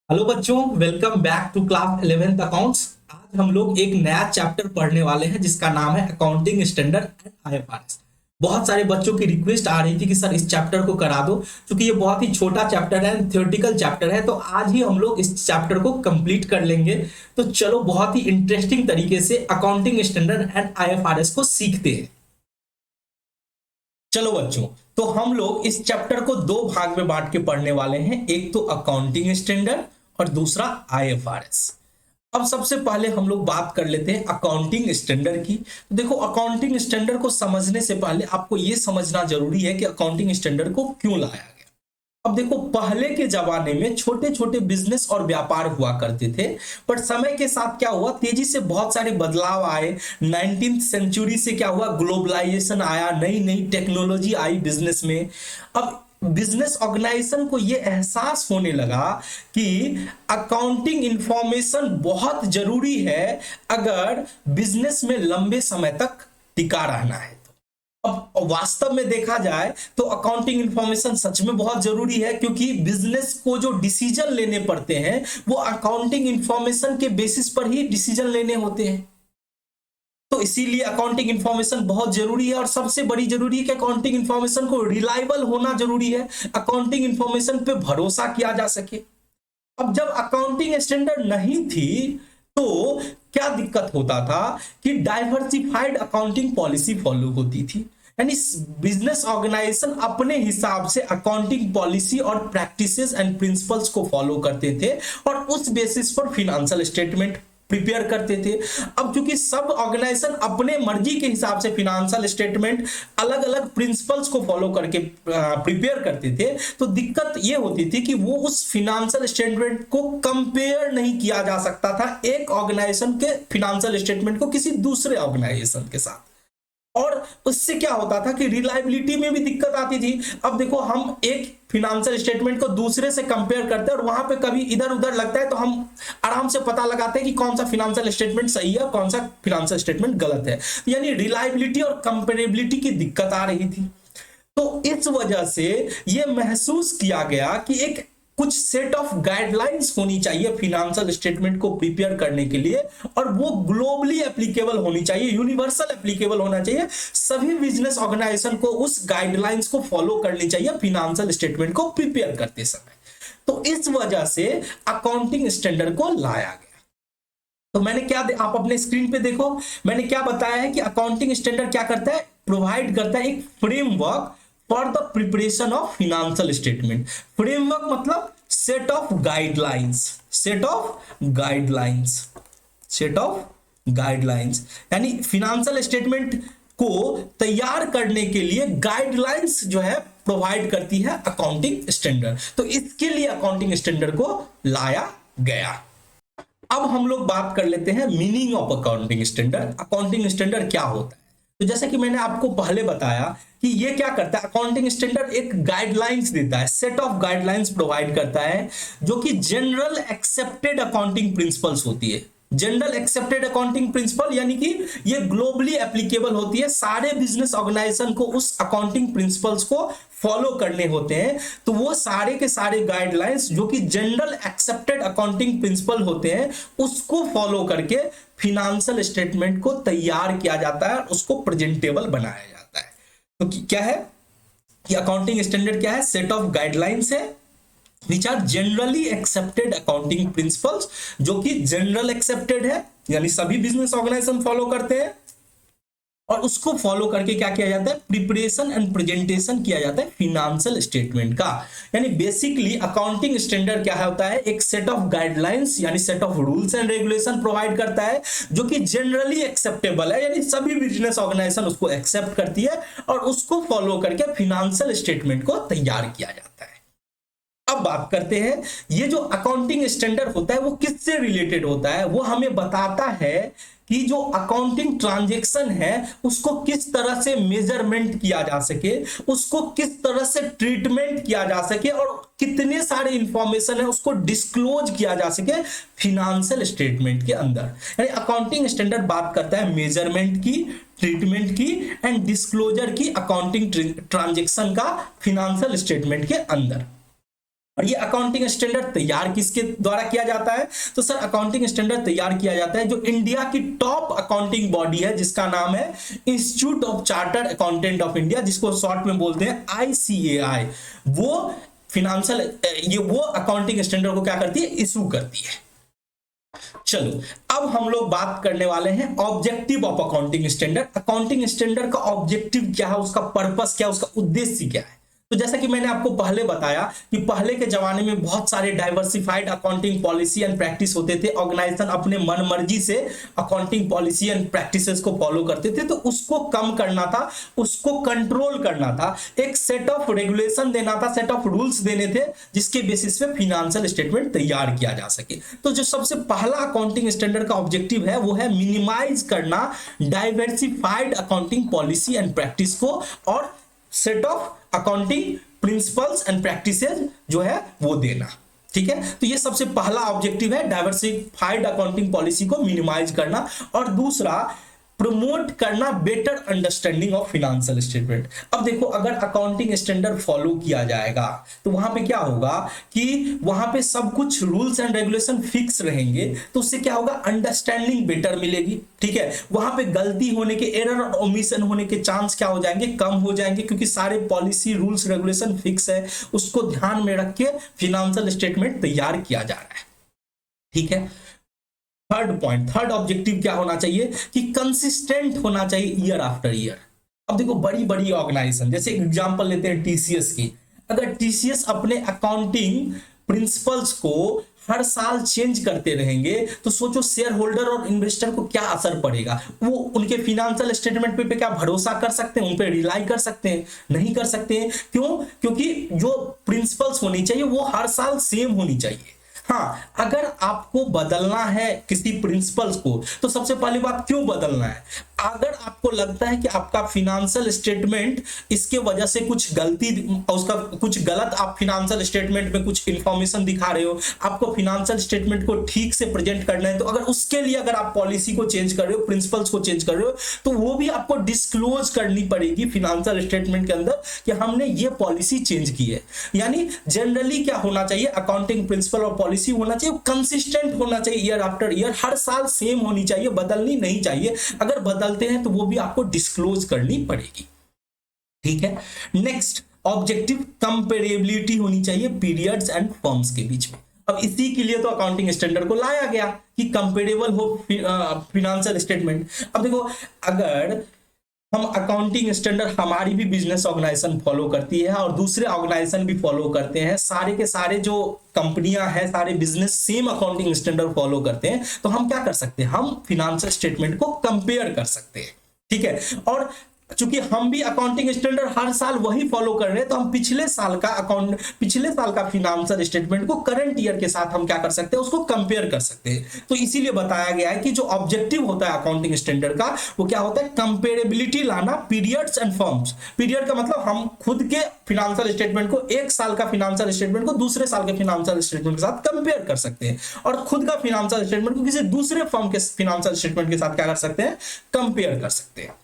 Hello बच्चों, welcome back to class 11th accounts. आज हम लोग एक नया चैप्टर पढ़ने वाले हैं जिसका नाम है अकाउंटिंग स्टैंडर्ड एंड आईएफआरएस। बहुत सारे बच्चों की रिक्वेस्ट आ रही थी कि सर इस चैप्टर को करा दो, क्योंकि ये बहुत ही छोटा चैप्टर है, थ्योरेटिकल चैप्टर है। तो आज ही हम लोग इस चैप्टर को कंप्लीट कर लेंगे। तो चलो बहुत ही इंटरेस्टिंग तरीके से अकाउंटिंग स्टैंडर्ड एंड आईएफआरएस को सीखते हैं। चलो बच्चों, तो हम लोग इस चैप्टर को दो भाग में बांट के पढ़ने वाले हैं। एक तो अकाउंटिंग स्टैंडर्ड और दूसरा आईएफआरएस। अब सबसे पहले हम लोग बात कर लेते हैं अकाउंटिंग स्टैंडर्ड की। तो देखो, अकाउंटिंग स्टैंडर्ड को समझने से पहले आपको यह समझना जरूरी है कि अकाउंटिंग स्टैंडर्ड को क्यों लाया गया। अब देखो, पहले के जमाने में छोटे छोटे बिजनेस और व्यापार हुआ करते थे, पर समय के साथ क्या हुआ, तेजी से बहुत सारे बदलाव आए। 19th सेंचुरी से क्या हुआ, ग्लोबलाइजेशन आया, नई नई टेक्नोलॉजी आई बिजनेस में। अब बिजनेस ऑर्गेनाइजेशन को यह एहसास होने लगा कि अकाउंटिंग इंफॉर्मेशन बहुत जरूरी है अगर बिजनेस में लंबे समय तक टिका रहना है। अब वास्तव में देखा जाए तो अकाउंटिंग इंफॉर्मेशन सच में बहुत जरूरी है, क्योंकि बिजनेस को जो डिसीजन लेने पड़ते हैं वो अकाउंटिंग इंफॉर्मेशन के बेसिस पर ही डिसीजन लेने होते हैं। तो इसीलिए अकाउंटिंग इंफॉर्मेशन बहुत जरूरी है, और सबसे बड़ी जरूरी है कि अकाउंटिंग इंफॉर्मेशन को रिलायबल होना जरूरी है, अकाउंटिंग इंफॉर्मेशन पे भरोसा किया जा सके। अब जब अकाउंटिंग स्टैंडर्ड नहीं थी तो क्या दिक्कत होता था कि डाइवर्सिफाइड अकाउंटिंग पॉलिसी फॉलो होती थी। यानी बिजनेस ऑर्गेनाइजेशन अपने हिसाब से अकाउंटिंग पॉलिसी और प्रैक्टिसेस एंड प्रिंसिपल्स को फॉलो करते थे और उस बेसिस पर फिनेंशियल स्टेटमेंट प्रिपेयर करते थे। अब क्योंकि सब ऑर्गेनाइजेशन अपने मर्जी के हिसाब से फिनेंशियल स्टेटमेंट अलग अलग प्रिंसिपल्स को फॉलो करके प्रिपेयर करते थे, तो दिक्कत ये होती थी कि वो उस फिनेंशियल स्टेटमेंट को कंपेयर नहीं किया जा सकता था एक ऑर्गेनाइजेशन के फिनेंशियल स्टेटमेंट को किसी दूसरे ऑर्गेनाइजेशन के साथ। और उससे क्या होता था कि रिलायबिलिटी में भी दिक्कत आती थी। अब देखो, हम एक फिनेंशियल स्टेटमेंट को दूसरे से कंपेयर करते हैं और वहां पे कभी इधर उधर लगता है तो हम आराम से पता लगाते हैं कि कौन सा फिनेंशियल स्टेटमेंट सही है, कौन सा फिनेंशियल स्टेटमेंट गलत है। यानी रिलायबिलिटी और कंपेरेबिलिटी की दिक्कत आ रही थी। तो इस वजह से यह महसूस किया गया कि एक कुछ सेट ऑफ गाइडलाइंस होनी चाहिए फिनेंशियल स्टेटमेंट को प्रिपेयर करने के लिए, और वो ग्लोबली एप्लीकेबल होनी चाहिए, यूनिवर्सल एप्लीकेबल होना चाहिए। सभी बिजनेस ऑर्गेनाइजेशन को उस गाइडलाइंस को फॉलो करनी चाहिए फिनेंशियल स्टेटमेंट को प्रिपेयर करते समय। तो इस वजह से अकाउंटिंग स्टैंडर्ड को लाया गया। तो मैंने क्या, आप अपने स्क्रीन पे देखो, मैंने क्या बताया है कि अकाउंटिंग स्टैंडर्ड क्या करता है, प्रोवाइड करता है एक framework for the preparation of financial statement. Framework मतलब set of guidelines, set of guidelines, set of guidelines. यानी फिनेंशियल स्टेटमेंट को तैयार करने के लिए गाइडलाइंस जो है प्रोवाइड करती है अकाउंटिंग स्टैंडर्ड। तो इसके लिए अकाउंटिंग स्टैंडर्ड को लाया गया। अब हम लोग बात कर लेते हैं meaning of accounting standard. Accounting standard क्या होता है? तो जैसे कि मैंने आपको पहले बताया कि ये क्या करता है, अकाउंटिंग स्टैंडर्ड एक गाइडलाइंस देता है, सेट ऑफ गाइडलाइंस प्रोवाइड करता है, जो कि जनरल एक्सेप्टेड अकाउंटिंग प्रिंसिपल्स होती है। जनरल एक्सेप्टेड अकाउंटिंग प्रिंसिपल यानी कि ये ग्लोबली एप्लीकेबल होती है, सारे बिजनेस ऑर्गेनाइजेशन को उस अकाउंटिंग प्रिंसिपल्स को फॉलो करने होते हैं। तो वो सारे के सारे गाइडलाइंस जो कि जनरल एक्सेप्टेड अकाउंटिंग प्रिंसिपल होते हैं उसको फॉलो करके फिनेंशियल स्टेटमेंट को तैयार किया जाता है, उसको प्रेजेंटेबल बनाया जाता है। तो क्या है कि अकाउंटिंग स्टैंडर्ड क्या है, सेट ऑफ गाइडलाइंस है which are generally accepted accounting principles, जो कि जनरल एक्सेप्टेड है, यानी सभी बिजनेस ऑर्गेनाइजेशन फॉलो करते हैं, और उसको फॉलो करके क्या किया जाता है, प्रिपरेशन एंड प्रेजेंटेशन किया जाता है फिनेंशियल स्टेटमेंट का। यानी बेसिकली अकाउंटिंग स्टैंडर्ड क्या होता है, एक सेट ऑफ गाइडलाइंस यानी set of rules and regulation provide करता है, जो कि जनरली एक्सेप्टेबल है, यानी सभी बिजनेस ऑर्गेनाइजेशन उसको एक्सेप्ट करती है और उसको फॉलो करके फिनेंशियल स्टेटमेंट को तैयार किया जाता है। अब बात करते हैं, ये जो अकाउंटिंग स्टैंडर्ड होता है वो किससे रिलेटेड होता है, वो हमें बताता है कि जो अकाउंटिंग ट्रांजैक्शन है उसको किस तरह से मेजरमेंट किया जा सके, उसको किस तरह से ट्रीटमेंट किया जा सके, और कितने सारे इंफॉर्मेशन है उसको डिस्क्लोज किया जा सके फिनेंशियल स्टेटमेंट के अंदर। यानी अकाउंटिंग स्टैंडर्ड बात करता है मेजरमेंट की, ट्रीटमेंट की एंड डिस्क्लोजर की अकाउंटिंग ट्रांजैक्शन का फिनेंशियल स्टेटमेंट के अंदर। और ये अकाउंटिंग स्टैंडर्ड तैयार किसके द्वारा किया जाता है? तो सर अकाउंटिंग स्टैंडर्ड तैयार किया जाता है जो इंडिया की टॉप अकाउंटिंग बॉडी है जिसका नाम है institute of chartered accountant of India, जिसको शॉर्ट में बोलते हैं ICAI। वो फिनेंशियल ये वो अकाउंटिंग स्टैंडर्ड को क्या करती है? इशू करती है। चलो अब हम लोग बात करने वाले हैं objective of accounting standard. Accounting standard का ऑब्जेक्टिव क्या है, उसका पर्पस क्या है, उसका उद्देश्य क्या है? तो जैसा कि मैंने आपको पहले बताया कि पहले के जमाने में बहुत सारे diversified accounting policy and practice होते थे। ऑर्गेनाइजेशन अपने मन मर्जी से अकाउंटिंग पॉलिसी एंड प्रैक्टिसेस को फॉलो करते थे, तो उसको कम करना था, उसको कंट्रोल करना था, एक सेट ऑफ रेगुलेशन देना था, सेट ऑफ रूल्स देने थे जिसके बेसिस पे फिनेंशियल स्टेटमेंट तैयार किया जा सके। तो जो सबसे पहला अकाउंटिंग स्टैंडर्ड का ऑब्जेक्टिव है वो है मिनिमाइज करना diversified accounting policy and practice को और set of accounting principles and practices जो है वो देना। ठीक है, तो ये सबसे पहला ऑब्जेक्टिव है, डाइवर्सिफाइड अकाउंटिंग पॉलिसी को मिनिमाइज करना। और दूसरा, प्रमोट करना better understanding of financial statement. अब देखो अगर अकाउंटिंग स्टैंडर्ड फॉलो किया जाएगा तो वहां पे क्या होगा कि वहां पे सब कुछ रूल्स एंड रेगुलेशन फिक्स रहेंगे, तो उससे क्या होगा? अंडरस्टैंडिंग बेटर मिलेगी। ठीक है, वहां पे गलती होने के, एरर और ओमिशन होने के चांस क्या हो जाएंगे? कम हो जाएंगे, क्योंकि सारे पॉलिसी रूल्स रेगुलेशन फिक्स है, उसको ध्यान में रख के फिनेंशियल स्टेटमेंट तैयार किया जा रहा है। ठीक है, थर्ड पॉइंट, थर्ड ऑब्जेक्टिव क्या होना चाहिए कि कंसिस्टेंट होना चाहिए ईयर आफ्टर ईयर। अब देखो बड़ी बड़ी ऑर्गेनाइजेशन, जैसे एग्जांपल लेते हैं TCS की, अगर TCS अपने अकाउंटिंग प्रिंसिपल्स को हर साल चेंज करते रहेंगे तो सोचो शेयर होल्डर और इन्वेस्टर को क्या असर पड़ेगा? वो उनके फिनेंशियल स्टेटमेंट पे क्या भरोसा कर सकते हैं? उन पे रिलाई कर सकते हैं? नहीं कर सकते हैं। क्यों? क्योंकि जो प्रिंसिपल्स होनी चाहिए वो हर साल सेम होनी चाहिए। हाँ, अगर आपको बदलना है किसी प्रिंसिपल्स को तो सबसे पहली बात क्यों बदलना है? अगर आपको लगता है कि आपका फिनेंशियल स्टेटमेंट इसके वजह से कुछ गलती, उसका कुछ गलत आप फिनेंशियल स्टेटमेंट में कुछ इंफॉर्मेशन दिखा रहे हो, आपको फिनेंशियल स्टेटमेंट को ठीक से प्रेजेंट करना है, तो अगर उसके लिए अगर आप पॉलिसी को चेंज कर रहे हो, प्रिंसिपल्स को चेंज कर रहे हो, तो वो भी आपको डिस्क्लोज करनी पड़ेगी फिनेंशियल स्टेटमेंट के अंदर कि हमने ये पॉलिसी चेंज की है। यानी जनरली क्या होना चाहिए? अकाउंटिंग प्रिंसिपल और पॉलिसी होना चाहिए, कंसिस्टेंट होना चाहिए, ईयर आफ्टर ईयर हर साल सेम होनी चाहिए, बदलनी नहीं चाहिए। अगर बदलते हैं तो वो भी आपको डिस्क्लोज करनी पड़ेगी। ठीक है, नेक्स्ट ऑब्जेक्टिव, कंपेरेबिलिटी होनी चाहिए पीरियड्स एंड फर्म्स के बीच में। अब इसी के लिए तो अकाउंटिंग स्टैंडर्ड को लाया गया कि कंपेरेबल हो फिनेंशियल स्टेटमेंट। अब देखो अगर हम अकाउंटिंग स्टैंडर्ड, हमारी भी बिजनेस ऑर्गेनाइजेशन फॉलो करती है और दूसरे ऑर्गेनाइजेशन भी फॉलो करते हैं, सारे के सारे जो कंपनियां हैं, सारे business same accounting standard follow करते हैं, तो हम क्या कर सकते हैं? हम फिनेंशियल स्टेटमेंट को कंपेयर कर सकते हैं। ठीक है, और चूंकि हम भी अकाउंटिंग स्टैंडर्ड हर साल वही फॉलो कर रहे हैं, तो हम पिछले साल का फिनेंशियल स्टेटमेंट को करंट ईयर के साथ हम क्या कर सकते हैं? उसको कंपेयर कर सकते हैं। तो इसीलिए बताया गया है कि जो ऑब्जेक्टिव होता है अकाउंटिंग स्टैंडर्ड का वो क्या होता है? कंपेरेबिलिटी लाना पीरियड्स एंड फर्म्स। पीरियड का मतलब हम खुद के फिनेंशियल स्टेटमेंट को, एक साल का फिनेंशियल स्टेटमेंट को दूसरे साल के फिनेंशियल स्टेटमेंट के साथ कंपेयर कर सकते हैं, और खुद का फिनेंशियल स्टेटमेंट को किसी दूसरे फर्म के फिनेंशियल स्टेटमेंट के साथ क्या कर सकते हैं? कंपेयर कर सकते हैं।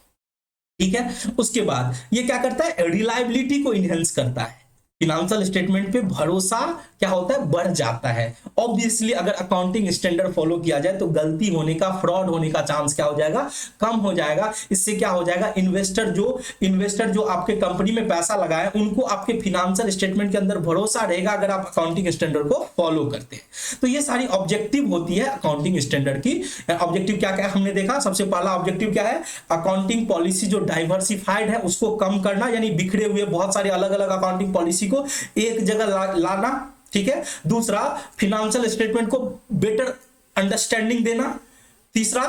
ठीक है, उसके बाद ये क्या करता है? रिलायबिलिटी को इनहेंस करता है। फिनेंशियल स्टेटमेंट पे भरोसा क्या होता है? बढ़ जाता है। ऑब्वियसली अगर अकाउंटिंग स्टैंडर्ड फॉलो किया जाए तो गलती होने का, फ्रॉड होने का चांस क्या हो जाएगा? कम हो जाएगा। इससे क्या हो जाएगा? इन्वेस्टर जो आपके कंपनी में पैसा लगाए उनको आपके फिनेंशियल स्टेटमेंट के अंदर भरोसा रहेगा अगर आप अकाउंटिंग स्टैंडर्ड को फॉलो करते हैं। तो ये सारी ऑब्जेक्टिव होती है अकाउंटिंग स्टैंडर्ड की। ऑब्जेक्टिव क्या क्या हमने देखा? सबसे पहला ऑब्जेक्टिव क्या है? अकाउंटिंग पॉलिसी जो डाइवर्सिफाइड है उसको कम करना, यानी बिखरे हुए बहुत सारे अलग अलग अकाउंटिंग पॉलिसी को एक जगह लाना। ठीक है, दूसरा फिनेंशियल स्टेटमेंट को बेटर अंडरस्टैंडिंग देना। तीसरा,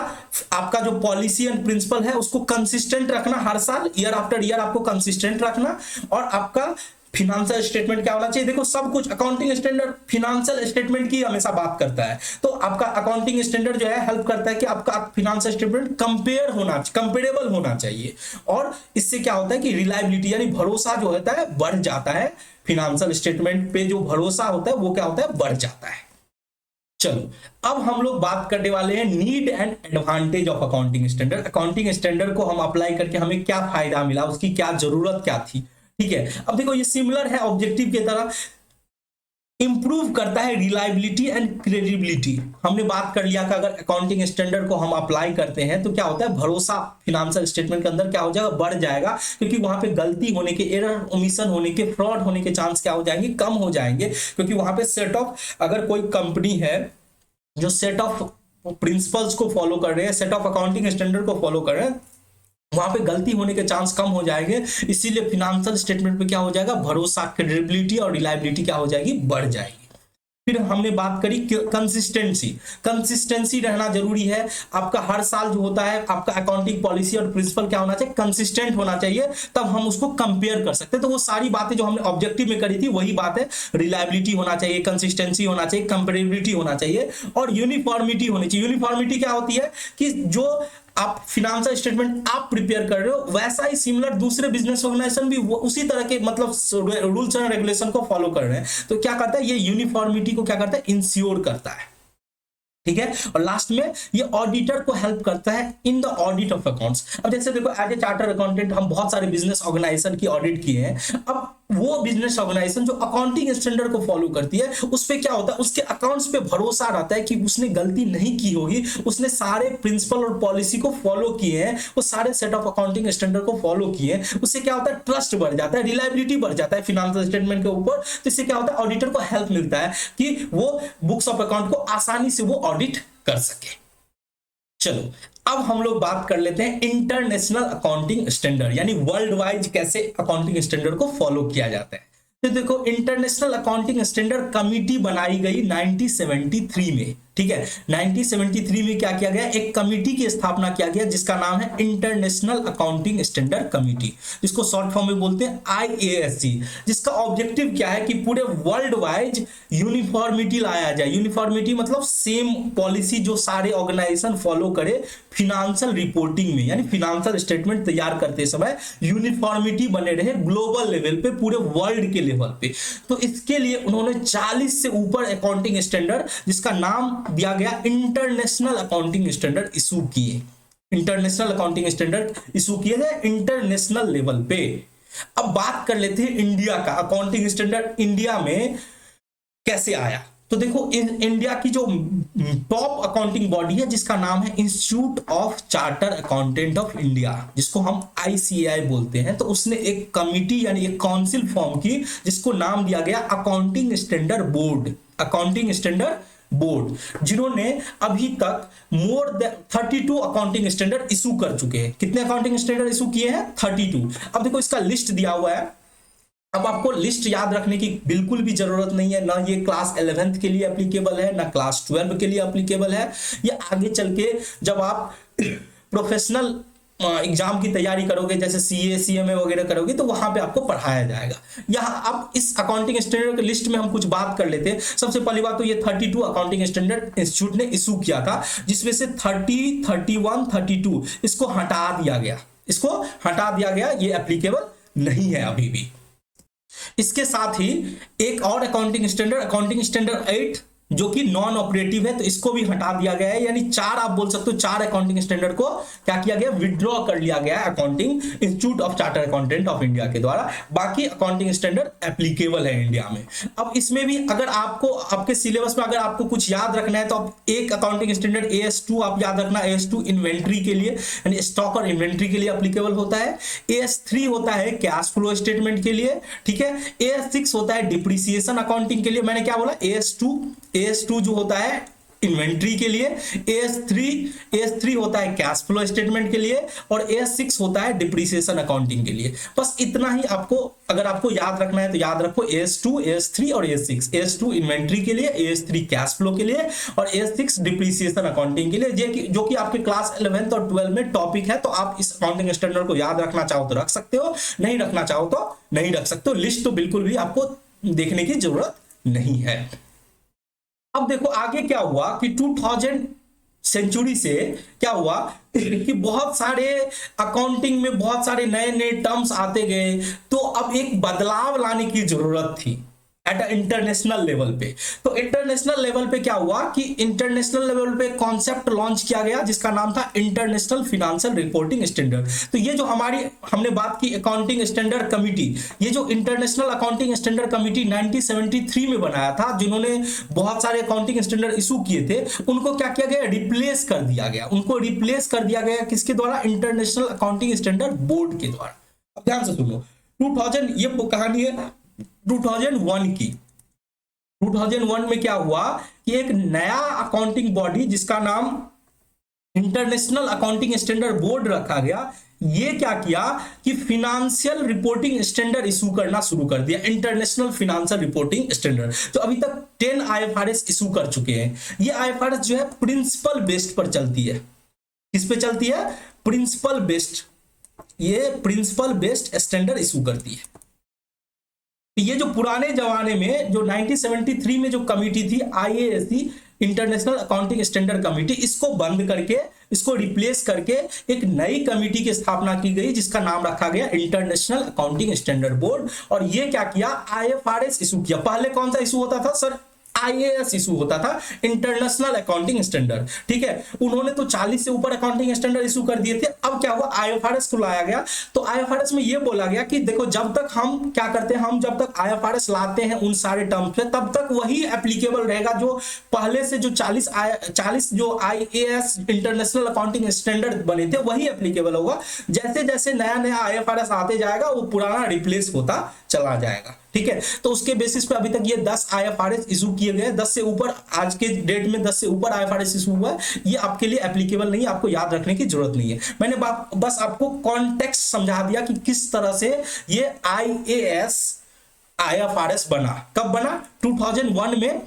आपका जो पॉलिसी एंड प्रिंसिपल है उसको कंसिस्टेंट रखना, हर साल ईयर आफ्टर ईयर आपको कंसिस्टेंट रखना। और आपका फिनेंशियल स्टेटमेंट क्या होना चाहिए? देखो सब कुछ अकाउंटिंग स्टैंडर्ड फिनेंशियल स्टेटमेंट की हमेशा बात करता है, तो आपका अकाउंटिंग स्टैंडर्ड जो है हेल्प करता है कि आपका फिनेंशियल स्टेटमेंट कंपेरेबल होना चाहिए। और इससे क्या होता है कि रिलायबिलिटी यानी भरोसा जो होता है बढ़ जाता है। फिनेंशियल स्टेटमेंट पे जो भरोसा होता है वो क्या होता है? बढ़ जाता है। चलो अब हम लोग बात करने वाले हैं need and advantage of accounting standard. Accounting standard को हम अप्लाई करके हमें क्या फायदा मिला, उसकी क्या जरूरत क्या थी। ठीक है, अब देखो ये सिमिलर है ऑब्जेक्टिव की तरह। इंप्रूव करता है रिलायबिलिटी एंड क्रेडिबिलिटी। हमने बात कर लिया कि अगर अकाउंटिंग स्टैंडर्ड को हम अप्लाई करते हैं तो क्या होता है, भरोसा फिनेंशियल स्टेटमेंट के अंदर क्या हो जाएगा, बढ़ जाएगा, क्योंकि वहां पे गलती होने के, एरर ओमिशन होने के, फ्रॉड होने के चांस क्या हो जाएंगे, कम हो जाएंगे, क्योंकि वहां पे सेट ऑफ, अगर कोई कंपनी है जो सेट ऑफ प्रिंसिपल्स को फॉलो कर रहे हैं, सेट ऑफ अकाउंटिंग स्टैंडर्ड को फॉलो कर रहे हैं, वहां पे गलती होने के चांस कम हो जाएंगे। इसीलिए फिनेंशियल स्टेटमेंट पे क्या हो जाएगा, भरोसा, क्रेडिबिलिटी और रिलायबिलिटी क्या हो जाएगी, बढ़ जाएगी। फिर हमने बात करी कंसिस्टेंसी। कंसिस्टेंसी रहना जरूरी है। आपका हर साल जो होता है आपका अकाउंटिंग पॉलिसी और प्रिंसिपल क्या होना चाहिए, कंसिस्टेंट होना चाहिए, तब हम उसको कंपेयर कर सकते हैं। तो वो सारी बातें जो हमने ऑब्जेक्टिव में करी थी वही बात है, रिलायबिलिटी होना चाहिए, कंसिस्टेंसी होना चाहिए, कंपेरेबिलिटी होना चाहिए और यूनिफॉर्मिटी होनी चाहिए। यूनिफॉर्मिटी क्या होती है कि जो आप फिनेंशियल स्टेटमेंट आप प्रिपेयर कर रहे हो वैसा ही सिमिलर दूसरे बिजनेस ऑर्गेनाइजेशन भी वो उसी तरह के मतलब रूल्स एंड रेगुलेशन को फॉलो कर रहे हैं। तो क्या करता है, ये यूनिफॉर्मिटी को क्या करता है, इंश्योर करता है। ठीक है, और लास्ट में ये ऑडिटर को हेल्प करता है in the audit of accounts. अब जैसे देखो, एज ए चार्टर अकाउंटेंट हम बहुत सारे बिजनेस ऑर्गेनाइजेशन की ऑडिट किए हैं। अब वो बिजनेस ऑर्गेनाइजेशन जो अकाउंटिंग स्टैंडर्ड को फॉलो करती है उस पे क्या होता है, उसके अकाउंट्स पे भरोसा रहता है कि उसने गलती नहीं की होगी, उसने सारे प्रिंसिपल और पॉलिसी को फॉलो किए हैं, वो सारे सेट ऑफ अकाउंटिंग स्टैंडर्ड को फॉलो किए हैं। उससे क्या होता है, ट्रस्ट बढ़ जाता है, रिलायबिलिटी बढ़ जाता है फिनेंशियल स्टेटमेंट के ऊपर। तो इससे क्या होता है, ऑडिटर को हेल्प मिलता है कि वो बुक्स ऑफ अकाउंट को आसानी से वो ऑडिट कर सके। चलो अब हम लोग बात कर लेते हैं इंटरनेशनल अकाउंटिंग स्टैंडर्ड, यानी वर्ल्ड वाइड कैसे अकाउंटिंग स्टैंडर्ड को फॉलो किया जाता है। तो देखो, इंटरनेशनल अकाउंटिंग स्टैंडर्ड कमिटी बनाई गई 1973 में। ठीक है, 1973 में क्या किया गया, एक कमिटी की स्थापना किया गया जिसका नाम है इंटरनेशनल अकाउंटिंग स्टैंडर्ड कमिटी, जिसको शॉर्ट फॉर्म में बोलते हैं IASC। जिसका ऑब्जेक्टिव क्या है कि पूरे वर्ल्ड वाइड यूनिफॉर्मिटी लाया जाए। यूनिफॉर्मिटी मतलब सेम पॉलिसी जो सारे ऑर्गेनाइजेशन फॉलो करे फिनेंशियल रिपोर्टिंग में, यानी फिनेंशियल स्टेटमेंट तैयार करते समय यूनिफॉर्मिटी बने रहे ग्लोबल लेवल पे, पूरे वर्ल्ड के लेवल पे। तो इसके लिए उन्होंने 40 से ऊपर अकाउंटिंग स्टैंडर्ड जिसका नाम दिया गया इंटरनेशनल अकाउंटिंग स्टैंडर्ड इशू किए। इंटरनेशनल अकाउंटिंग स्टैंडर्ड इशू किए थे इंटरनेशनल लेवल पे। अब बात कर लेते हैं इंडिया का अकाउंटिंग स्टैंडर्ड इंडिया में कैसे आया। तो देखो, इंडिया की जो टॉप अकाउंटिंग बॉडी है जिसका नाम है institute of charter accountant of India, जिसको हम ICAI बोलते हैं। तो उसने एक कमिटी यानी एक काउंसिल फॉर्म की जिसको नाम दिया गया accounting standard board. Accounting standard board, जिन्होंने अभी तक more than 32 accounting standard issue कर चुके हैं। कितने अकाउंटिंग स्टैंडर्ड इशू किए हैं, 32। अब देखो इसका लिस्ट दिया हुआ है। अब आपको लिस्ट याद रखने की बिल्कुल भी जरूरत नहीं है, ना ये क्लास 11th के लिए एप्लीकेबल है, ना क्लास 12 के लिए एप्लीकेबल है। ये आगे चल के जब आप प्रोफेशनल एग्जाम की तैयारी करोगे, जैसे CA CMA वगैरह करोगे, तो वहां पे आपको पढ़ाया जाएगा। यहाँ अब इस अकाउंटिंग स्टैंडर्ड के लिस्ट में हम कुछ बात कर लेते हैं। सबसे पहली बात तो ये 32 अकाउंटिंग स्टैंडर्ड इंस्टीट्यूट ने इशू किया था, जिसमें से 30, 31, 32 इसको हटा दिया गया। इसको हटा दिया गया, ये एप्लीकेबल नहीं है अभी भी। इसके साथ ही एक और अकाउंटिंग स्टैंडर्ड 8 जो कि नॉन ऑपरेटिव है, तो इसको भी हटा दिया गया है। यानी 4 आप बोल सकते हो, 4 अकाउंटिंग स्टैंडर्ड को क्या किया गया, विड्रॉ कर लिया गया है accounting institute of charter accountant of India के द्वारा। बाकी अकाउंटिंग स्टैंडर्ड एप्लीकेबल है इंडिया में। अब इसमें भी अगर आपको आपके सिलेबस में अगर आपको कुछ याद रखना है तो आप एक अकाउंटिंग स्टैंडर्ड AS2 आप याद रखना। AS2 इन्वेंट्री के लिए यानी स्टॉक और इन्वेंट्री के लिए एप्लीकेबल होता है। AS3 होता है कैश फ्लो स्टेटमेंट के लिए। ठीक है, AS6 होता है डिप्रिसिएशन अकाउंटिंग के लिए। मैंने क्या बोला, AS2 जो होता है इन्वेंट्री के लिए, AS3 होता है कैश फ्लो स्टेटमेंट के लिए, और AS6 होता है डिप्रिसिएशन अकाउंटिंग के लिए। बस इतना ही आपको, अगर आपको याद रखना है तो याद रखो AS2, AS3 और AS6। AS2 इन्वेंट्री के लिए, AS3 कैश फ्लो के लिए और AS6 डिप्रिसिएशन अकाउंटिंग के लिए, जो कि आपके क्लास 11th और 12 में टॉपिक है। तो आप इस अकाउंटिंग स्टैंडर्ड को याद रखना चाहो तो रख सकते हो, नहीं रखना चाहो तो नहीं रख सकते हो। लिस्ट तो बिल्कुल भी आपको देखने की जरूरत नहीं है। अब देखो आगे क्या हुआ कि 2000 सेंचुरी से क्या हुआ कि बहुत सारे अकाउंटिंग में बहुत सारे नए नए टर्म्स आते गए, तो अब एक बदलाव लाने की जरूरत थी। एट इंटरनेशनल लेवल पे। तो इंटरनेशनल लेवल पे क्या हुआ कि इंटरनेशनल लेवल पे कॉन्सेप्ट लॉन्च किया गया जिसका नाम था इंटरनेशनल फाइनेंशियल रिपोर्टिंग स्टैंडर्ड। तो ये जो हमारी हमने बात की अकाउंटिंग स्टैंडर्ड कमिटी, ये जो इंटरनेशनल अकाउंटिंग स्टैंडर्ड कमिटी 1973 में बनाया था, जिन्होंने बहुत सारे अकाउंटिंग स्टैंडर्ड इशू किए थे, उनको क्या किया गया, रिप्लेस कर दिया गया। उनको रिप्लेस कर दिया गया किसके द्वारा, इंटरनेशनल अकाउंटिंग स्टैंडर्ड बोर्ड के द्वारा। अब ध्यान से सुनो, 2000 ये कहानी है 2001 की। 2001 में क्या हुआ कि एक नया अकाउंटिंग बॉडी जिसका नाम इंटरनेशनल अकाउंटिंग स्टैंडर्ड बोर्ड रखा गया, ये क्या किया कि फिनेंशियल रिपोर्टिंग स्टैंडर्ड इशू करना शुरू कर दिया, इंटरनेशनल फाइनेंशियल रिपोर्टिंग स्टैंडर्ड। तो अभी तक 10 आईएफआरएस इशू कर चुके हैं। ये आईएफआरएस जो है प्रिंसिपल बेस्ड पर चलती है। किस पे चलती है, प्रिंसिपल बेस्ड। ये प्रिंसिपल बेस्ड स्टैंडर्ड इशू करती है। ये जो पुराने जमाने में जो 1973 में जो कमिटी थी आईएएससी, इंटरनेशनल अकाउंटिंग स्टैंडर्ड कमिटी, इसको बंद करके, इसको रिप्लेस करके एक नई कमिटी की स्थापना की गई जिसका नाम रखा गया इंटरनेशनल अकाउंटिंग स्टैंडर्ड बोर्ड। और ये क्या किया, आईएफआरएस इशू किया। पहले कौन सा इशू होता था सर, आईएएस इशू होता था, इंटरनेशनल अकाउंटिंग स्टैंडर्ड। ठीक है, उन्होंने तो 40 से ऊपर अकाउंटिंग स्टैंडर्ड इशू कर दिए थे। अब क्या हुआ, आईएफआरएस को लाया गया। तो आईएफआरएस में ये बोला गया कि देखो, जब तक हम क्या करते हैं, हम जब तक आईएफआरएस लाते हैं उन सारे टर्म्स पे, तब तक वही एप्लीकेबल रहेगा जो पहले से जो 40 जो आईएएस इंटरनेशनल अकाउंटिंग स्टैंडर्ड बने थे वही एप्लीकेबल होगा। जैसे जैसे नया नया आईएफआरएस आते जाएगा वो पुराना रिप्लेस होता चला जाएगा। ठीक है, तो उसके बेसिस पे अभी तक ये 10 आईएफआरएस इशू किए गए, 10 से ऊपर, आज के डेट में 10 से ऊपर आईएफआरएस इशू हुआ है। ये आपके लिए एप्लीकेबल नहीं है, आपको याद रखने की जरूरत नहीं है। मैंने बस आपको कॉन्टेक्स्ट समझा दिया कि किस तरह से ये आईएफआरएस बना। कब बना, 2001 में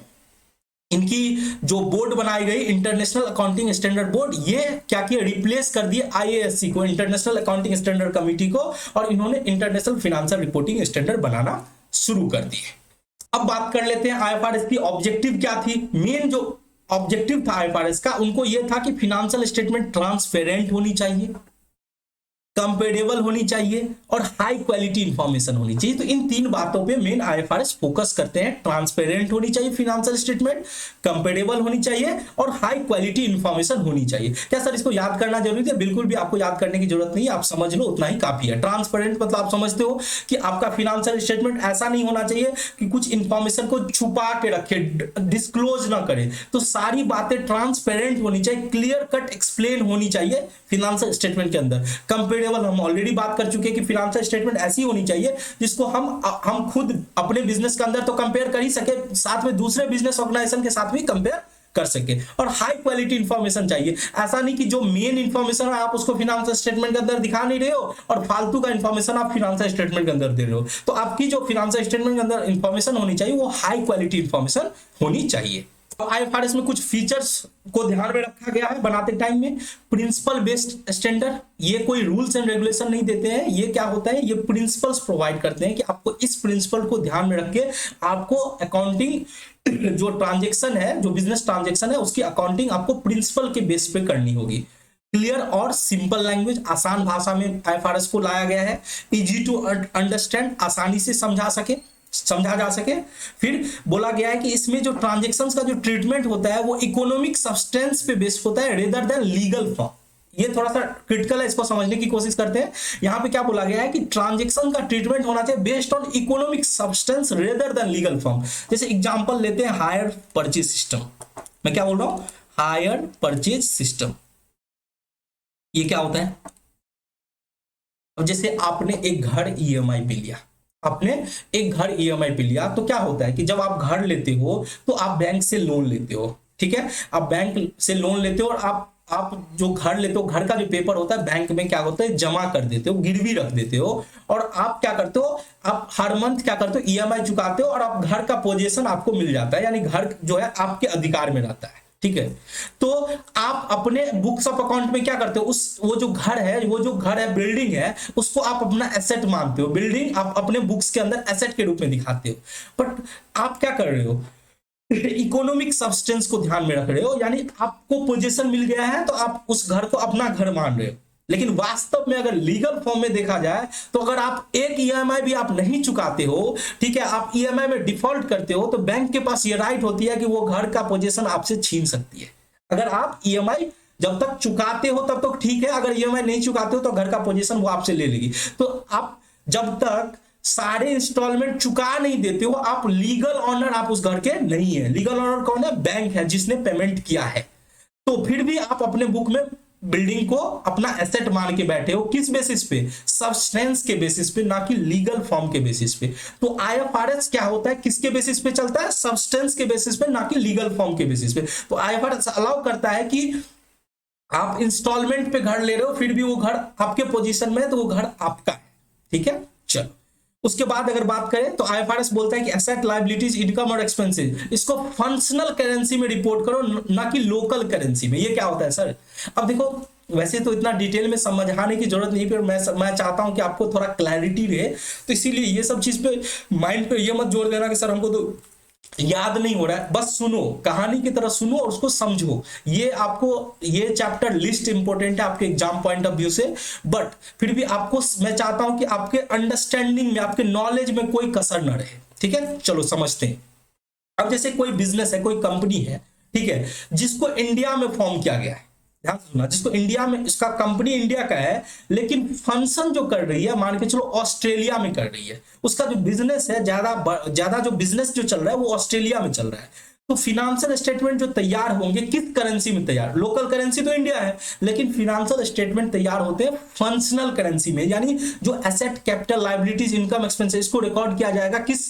इनकी जो बोर्ड बनाई गई इंटरनेशनल अकाउंटिंग स्टैंडर्ड बोर्ड, ये क्या किया, रिप्लेस कर दिए आईएएससी को, इंटरनेशनल अकाउंटिंग स्टैंडर्ड कमिटी को, और इन्होंने इंटरनेशनल फाइनेंशियल रिपोर्टिंग स्टैंडर्ड बनाना शुरू कर दिए। अब बात कर लेते हैं आईएफआरएस की ऑब्जेक्टिव क्या थी। मेन जो ऑब्जेक्टिव था आईएफआरएस का, उनको यह था कि फाइनेंशियल स्टेटमेंट ट्रांसपेरेंट होनी चाहिए, कंपेरेबल होनी चाहिए और हाई क्वालिटी इंफॉर्मेशन होनी चाहिए। तो इन तीन बातों पे मेन आईएफआरएस फोकस करते हैं। ट्रांसपेरेंट होनी चाहिए फाइनेंशियल स्टेटमेंट, कंपेरेबल होनी चाहिए और हाई क्वालिटी इंफॉर्मेशन होनी चाहिए। क्या सर इसको याद करना जरूरी है? बिल्कुल भी आपको याद करने की जरूरत नहीं है, आप समझ लो उतना ही काफी है। ट्रांसपेरेंट मतलब आप समझते हो कि आपका फाइनेंशियल स्टेटमेंट ऐसा नहीं होना चाहिए कि कुछ इंफॉर्मेशन को छुपा के रखे, डिस्क्लोज ना करे। तो सारी बातें ट्रांसपेरेंट होनी चाहिए, क्लियर कट एक्सप्लेन होनी चाहिए फाइनेंशियल स्टेटमेंट के अंदर। कंपेरेबल हम ऑलरेडी बात कर चुके हैं कि फाइनेंशियल स्टेटमेंट ऐसी होनी चाहिए जिसको हम खुद अपने बिजनेस के अंदर तो कंपेयर कर ही सके, साथ में दूसरे बिजनेस ऑर्गेनाइजेशन के साथ भी कंपेयर कर सके। और हाई क्वालिटी इंफॉर्मेशन चाहिए, ऐसा नहीं कि जो मेन इंफॉर्मेशन है आप उसको फाइनेंशियल स्टेटमेंट के अंदर दिखा नहीं रहे हो और फालतू का इंफॉर्मेशन आप फाइनेंशियल स्टेटमेंट के अंदर दे रहे हो। तो आपकी जो फाइनेंशियल स्टेटमेंट के अंदर इंफॉर्मेशन होनी चाहिए वो हाई क्वालिटी इंफॉर्मेशन होनी चाहिए। तो आईएफआरएस में कुछ फीचर्स को ध्यान में रखा गया है बनाते टाइम में। प्रिंसिपल बेस्ड स्टैंडर्ड, ये कोई रूल्स एंड रेगुलेशन नहीं देते हैं, ये क्या होता है, ये प्रिंसिपल्स प्रोवाइड करते हैं कि आपको इस प्रिंसिपल को ध्यान में रख के आपको अकाउंटिंग जो ट्रांजेक्शन है, जो बिजनेस ट्रांजेक्शन है, उसकी अकाउंटिंग आपको प्रिंसिपल के बेस पे करनी होगी। क्लियर और सिंपल लैंग्वेज, आसान भाषा में आईएफआरएस को लाया गया है। इजी टू अंडरस्टैंड, आसानी से समझा जा सके। फिर बोला गया है कि इसमें जो ट्रांजैक्शंस का जो ट्रीटमेंट होता है वो इकोनॉमिक सब्सटेंस पे बेस्ड होता है रेदर देन लीगल फॉर्म। ये थोड़ा सा क्रिटिकल है, इसको समझने की कोशिश करते हैं। यहां पे क्या बोला गया है कि ट्रांजैक्शन का ट्रीटमेंट होना चाहिए based on economic substance rather than legal form. जैसे एग्जांपल लेते हैं हायर परचेज सिस्टम। मैं क्या बोल रहा हूं, हायर परचेज सिस्टम। ये क्या होता है, अब जैसे आपने एक घर ईएमआई पे लिया, तो क्या होता है कि जब आप घर लेते हो तो आप बैंक से लोन लेते हो। ठीक है, आप बैंक से लोन लेते हो और आप जो घर लेते हो, घर का जो पेपर होता है बैंक में क्या होता है, जमा कर देते हो, गिरवी रख देते हो, और आप क्या करते हो, आप हर मंथ क्या करते हो, ईएमआई चुकाते हो और आप घर का पोजीशन आपको मिल जाता है, यानी घर जो है आपके अधिकार में रहता है। ठीक है, तो आप अपने बुक्स ऑफ अकाउंट में क्या करते हो, वो जो घर है, बिल्डिंग है, उसको आप अपना एसेट मानते हो। बिल्डिंग आप अपने बुक्स के अंदर एसेट के रूप में दिखाते हो, बट आप क्या कर रहे हो, इकोनॉमिक सब्सटेंस को ध्यान में रख रहे हो, यानी आपको पोजीशन मिल गया है तो आप उस घर को अपना घर मान रहे हो। लेकिन वास्तव में अगर लीगल फॉर्म में देखा जाए तो अगर आप एक ईएमआई भी आप नहीं चुकाते हो, ठीक है, आप ईएमआई में डिफॉल्ट करते हो, तो बैंक के पास ये राइट होती है कि वो घर का पोजीशन आपसे छीन सकती है। अगर आप ईएमआई जब तक चुकाते हो तब तक ठीक है, अगर ईएमआई नहीं चुकाते हो तो घर का पोजीशन वो आपसे ले लेगी। तो आप जब तक सारे इंस्टॉलमेंट चुका नहीं देते हो, आप लीगल ऑनर आप उस घर के नहीं है। लीगल ऑनर कौन है? बैंक है जिसने पेमेंट किया है। तो फिर भी आप अपने बुक में बिल्डिंग को अपना एसेट मान के बैठे हो, किस बेसिस पे? सब्सटेंस के बेसिस पे, ना कि लीगल फॉर्म के बेसिस पे। तो आईएफआरएस क्या होता है, किसके बेसिस पे चलता है? सब्सटेंस के बेसिस पे, ना कि लीगल फॉर्म के बेसिस पे। तो आईएफआरएस अलाउ करता है कि आप इंस्टॉलमेंट पे घर ले रहे हो, फिर भी वो घर आपके पोजीशन में है, तो वो घर आपका है। ठीक है, चलो उसके बाद अगर बात करें तो आईएफआरएस बोलता है कि एसेट, लायबिलिटीज, इनकम और एक्सपेंसेस इसको फंक्शनल करेंसी में रिपोर्ट करो, ना कि लोकल करेंसी में। ये क्या होता है सर? अब देखो, वैसे तो इतना डिटेल में समझाने की जरूरत नहीं, पर मैं चाहता हूं कि आपको थोड़ा क्लैरिटी रहे, तो इसीलिए ये सब चीज पे माइंड पे ये मत जोर देना कि सर हमको तो याद नहीं हो रहा है। बस सुनो, कहानी की तरह सुनो और उसको समझो। ये आपको, ये चैप्टर लिस्ट इंपॉर्टेंट है आपके एग्जाम पॉइंट ऑफ व्यू से, बट फिर भी आपको मैं चाहता हूं कि आपके अंडरस्टैंडिंग में, आपके नॉलेज में कोई कसर ना रहे। ठीक है, चलो समझते हैं। अब जैसे कोई बिजनेस है, कोई कंपनी है, ठीक है, जिसको इंडिया में फॉर्म किया गया है, ध्यान से सुना, जिसको इंडिया में, इसका कंपनी इंडिया का है, लेकिन फंक्शन जो कर रही है मान के चलो ऑस्ट्रेलिया में कर रही है, उसका जो बिजनेस है, ज्यादा जो बिजनेस जो चल रहा है वो ऑस्ट्रेलिया में चल रहा है। तो फिनेंशियल स्टेटमेंट जो तैयार होंगे किस करेंसी में तैयार? लोकल करेंसी तो इंडिया है, लेकिन फिनेंशियल स्टेटमेंट तैयार होते हैं फंक्शनल करेंसी में, यानी जो asset, capital, liabilities, income, expenses को रिकॉर्ड किया जाएगा किस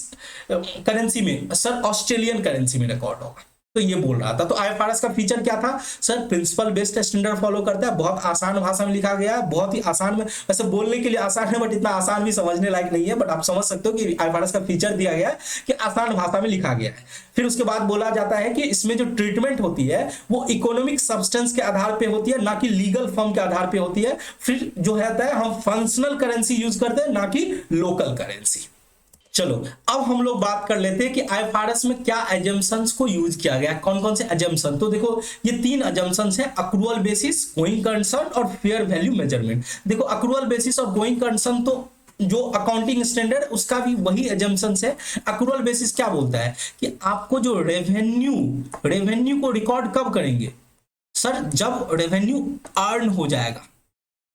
करेंसी में? सर ऑस्ट्रेलियन करेंसी में रिकॉर्ड होगा। तो ये बोल रहा था। तो आईएफआरएस का फीचर क्या था sir? Principle based standard follow करता है, बहुत आसान भाषा में लिखा गया है, बहुत ही आसान में, वैसे बोलने के लिए आसान है बट इतना आसान भी समझने लायक नहीं है, बट आप समझ सकते हो कि आईएफआरएस का फीचर दिया गया है कि आसान भाषा में लिखा गया है। फिर उसके बाद बोला जाता है कि इसमें जो ट्रीटमेंट होती है वो इकोनॉमिक सब्सटेंस के आधार पे होती है, ना कि लीगल फॉर्म के आधार पे होती है। फिर जो रहता है हम फंक्शनल करेंसी यूज करते हैं, ना कि लोकल करेंसी। चलो अब हम लोग बात कर लेते हैं कि आईएफआरएस में क्या एजम्पशंस को यूज किया गया है, कौन कौन से एजम्पशन। तो देखो ये 3 एजम्पशंस हैं, अक्रूअल बेसिस, गोइंग कंसर्न और फेयर वैल्यू मेजरमेंट। देखो अक्रूअल बेसिस और गोइंग कंसर्न तो जो अकाउंटिंग स्टैंडर्ड उसका भी वही एजम्पशंस है। अक्रूअल बेसिस क्या बोलता है कि आपको जो रेवेन्यू को रिकॉर्ड कब करेंगे सर? जब रेवेन्यू अर्न हो जाएगा।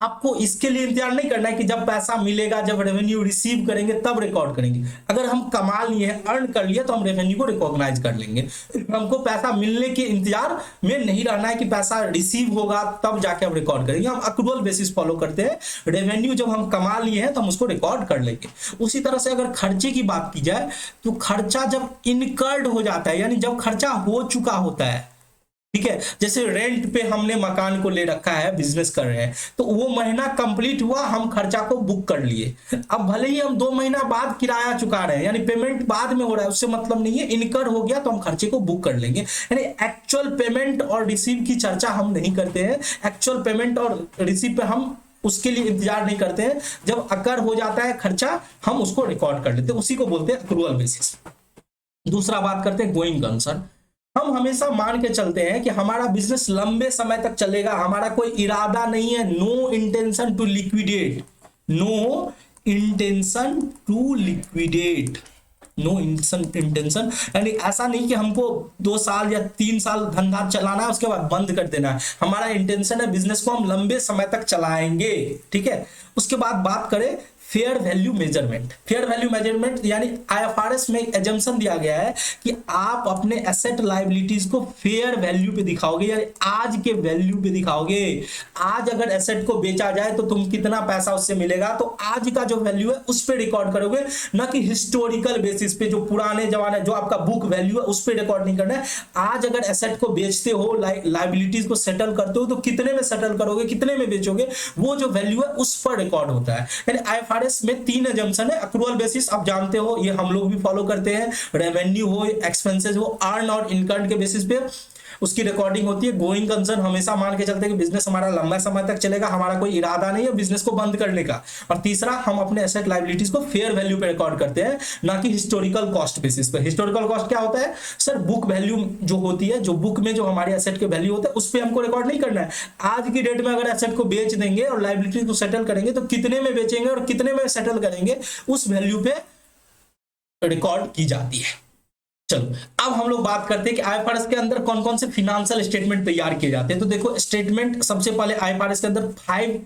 आपको इसके लिए इंतजार नहीं करना है कि जब पैसा मिलेगा, जब रेवेन्यू रिसीव करेंगे तब रिकॉर्ड करेंगे। अगर हम कमा लिए हैं, अर्न कर लिए, तो हम रेवेन्यू को रिकॉग्नाइज कर लेंगे। हमको पैसा मिलने के इंतजार में नहीं रहना है कि पैसा रिसीव होगा तब जाके हम रिकॉर्ड करेंगे। हम अक्रूअल बेसिस फॉलो करते हैं। रेवेन्यू जब हम कमा लिए हैं तो हम उसको रिकॉर्ड कर लेंगे। उसी तरह से अगर खर्चे की बात की जाए तो खर्चा जब इनकर्ड हो जाता है, यानी जब खर्चा हो चुका होता है, ठीक है, जैसे रेंट पे हमने मकान को ले रखा है, बिजनेस कर रहे हैं, तो वो महीना कंप्लीट हुआ, हम खर्चा को बुक कर लिए। अब भले ही हम 2 महीना बाद किराया चुका रहे हैं, यानी पेमेंट बाद में हो रहा है, उससे मतलब नहीं है, इनकर हो गया तो हम खर्चे को बुक कर लेंगे। यानी एक्चुअल पेमेंट और रिसीव की चर्चा हम नहीं करते हैं। एक्चुअल पेमेंट और रिसीव पे हम उसके लिए इंतजार नहीं करते हैं। जब अकर हो जाता है खर्चा, हम उसको रिकॉर्ड कर लेते हैं, उसी को बोलते हैं अक्रूअल बेसिस। दूसरा बात करते हैं गोइंग कंसर्न। हम हमेशा मान के चलते हैं कि हमारा बिजनेस लंबे समय तक चलेगा, हमारा कोई इरादा नहीं है, no intention to liquidate, no intention to liquidate, no intention, यानी ऐसा नहीं कि हमको 2 साल या 3 साल धंधा चलाना है उसके बाद बंद कर देना है। हमारा इंटेंशन है बिजनेस को हम लंबे समय तक चलाएंगे। ठीक है, उसके बाद बात करें fair value measurement. Fair value measurement यानी आईएफआरएस में एजम्पशन दिया गया है कि आप अपने एसेट लायबिलिटीज को फेयर वैल्यू पे दिखाओगे, यानी आज के वैल्यू पे दिखाओगे। आज अगर एसेट को बेचा जाए तो तुम कितना पैसा उससे मिलेगा, तो आज का जो वैल्यू है उस पे रिकॉर्ड करोगे, ना कि हिस्टोरिकल बेसिस पे, जो पुराने जमाने जो आपका बुक वैल्यू है उस पे रिकॉर्ड नहीं करना है। आज अगर एसेट को बेचते हो, लायबिलिटीज को सेटल करते हो, तो कितने में सेटल करोगे, कितने में बेचोगे, वो जो वैल्यू है उस पर रिकॉर्ड होता है। यानी आईएफआरएस में 3 एजम्पशन है। अक्रूअल बेसिस आप जानते हो, ये हम लोग भी फॉलो करते हैं। रेवेन्यू हो, एक्सपेंसेस हो, अर्न और इनकम के बेसिस पे। उसकी रिकॉर्डिंग होती है। गोइंग कंसर्न हमेशा मान के चलते हैं कि बिजनेस हमारा लंबा समय तक चलेगा, हमारा कोई इरादा नहीं है बिजनेस को बंद करने का। और तीसरा, हम अपने एसेट लायबिलिटीज को फेयर वैल्यू पे रिकॉर्ड करते हैं, ना कि हिस्टोरिकल कॉस्ट बेसिस पे। हिस्टोरिकल कॉस्ट क्या होता है सर? बुक वैल्यू जो होती है, जो बुक में जो हमारे एसेट के वैल्यू होते हैं उस पर हमको रिकॉर्ड नहीं करना है। आज की डेट में अगर एसेट को बेच देंगे और लायबिलिटी को सेटल करेंगे तो कितने में बेचेंगे और कितने में सेटल करेंगे, उस वैल्यू पे रिकॉर्ड की जाती है। चलो अब हम लोग बात करते हैं कि आईएफआरएस के अंदर कौन कौन से फिनेंशियल स्टेटमेंट तैयार किए जाते हैं। तो देखो स्टेटमेंट, सबसे पहले आईएफआरएस के अंदर 5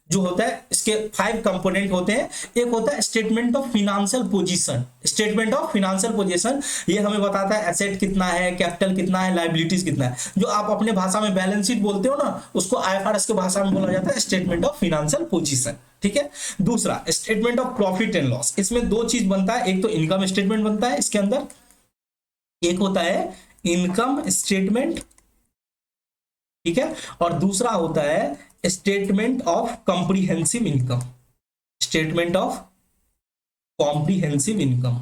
जो होता है, इसके 5 कंपोनेंट होते हैं। एक होता है statement of financial position. Statement of financial position ये हमें बताता है एसेट कितना है, कैपिटल कितना है, लायबिलिटीज कितना है। जो आप अपने भाषा में बैलेंस शीट बोलते हो ना, उसको आईएफआरएस के भाषा में बोला जाता है स्टेटमेंट ऑफ फिनेंशियल पोजीशन। ठीक है। दूसरा statement of profit and loss. इसमें 2 चीज बनता है, एक तो इनकम स्टेटमेंट बनता है इसके अंदर, एक होता है इनकम स्टेटमेंट, ठीक है, और दूसरा होता है statement of comprehensive income. Statement of comprehensive income,